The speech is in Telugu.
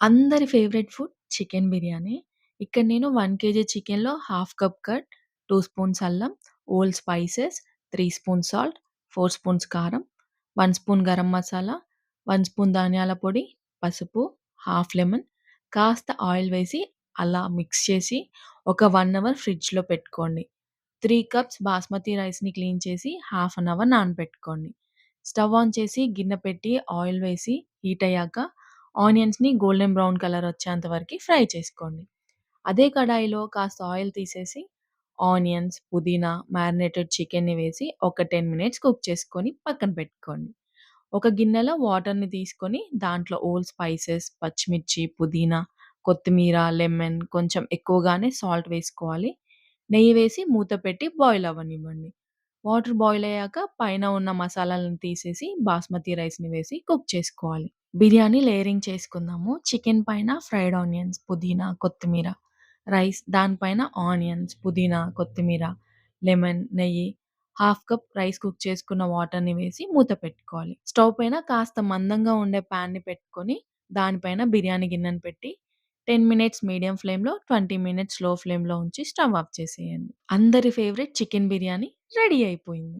అందరి ఫేవరెట్ ఫుడ్ చికెన్ బిర్యానీ. ఇక్కడ నేను 1 కేజీ చికెన్‌లో హాఫ్ కప్ కర్డ్, 2 స్పూన్స్ అల్లం, all spices, 3 spoons salt, 4 spoons కారం, 1 స్పూన్ గరం మసాలా, 1 స్పూన్ ధనియాల పొడి, పసుపు, హాఫ్ లెమన్, కాస్త ఆయిల్ వేసి అలా మిక్స్ చేసి ఒక 1 అవర్ ఫ్రిడ్జ్‌లో పెట్టుకోండి. 3 కప్స్ బాస్మతి రైస్‌ని క్లీన్ చేసి హాఫ్ అన్ అవర్ నానబెట్టుకోండి. స్టవ్ ఆన్ చేసి గిన్నె పెట్టి ఆయిల్ వేసి హీట్ అయ్యాక ఆనియన్స్‌ని గోల్డెన్ బ్రౌన్ కలర్ వచ్చేంత వరకి ఫ్రై చేసుకోండి. అదే కడాయిలో కాస్త ఆయిల్ తీసేసి ఆనియన్స్, పుదీనా, మ్యారినేటెడ్ చికెన్‌ని వేసి ఒక 10 మినిట్స్ కుక్ చేసుకొని పక్కన పెట్టుకోండి. ఒక గిన్నెలో వాటర్‌ని తీసుకొని దాంట్లో ఓల్ స్పైసెస్, పచ్చిమిర్చి, పుదీనా, కొత్తిమీర, లెమన్ కొంచెం ఎక్కువగానే సాల్ట్ వేసుకోవాలి. నెయ్యి వేసి మూత పెట్టి బాయిల్ అవ్వనివ్వండి. వాటర్ బాయిల్ అయ్యాక పైన ఉన్న మసాలాలను తీసేసి బాస్మతి రైస్‌ని వేసి కుక్ చేసుకోవాలి. బిర్యానీ లేయరింగ్ చేసుకుందాము. చికెన్ పైన ఫ్రైడ్ ఆనియన్స్, పుదీనా, కొత్తిమీర, రైస్ దానిపైన ఆనియన్స్, పుదీనా, కొత్తిమీర, లెమన్, నెయ్యి, హాఫ్ కప్ రైస్ కుక్ చేసుకున్న వాటర్‌ని వేసి మూత పెట్టుకోవాలి. స్టవ్ పైన కాస్త మందంగా ఉండే పాన్‌ని పెట్టుకొని దానిపైన బిర్యానీ గిన్నెను పెట్టి 10 మినిట్స్ మీడియం ఫ్లేమ్‌లో, 20 మినిట్స్ స్లో ఫ్లేమ్‌లో ఉంచి స్టవ్ ఆఫ్ చేసేయండి. అందరి ఫేవరెట్ చికెన్ బిర్యానీ రెడీ అయిపోయింది.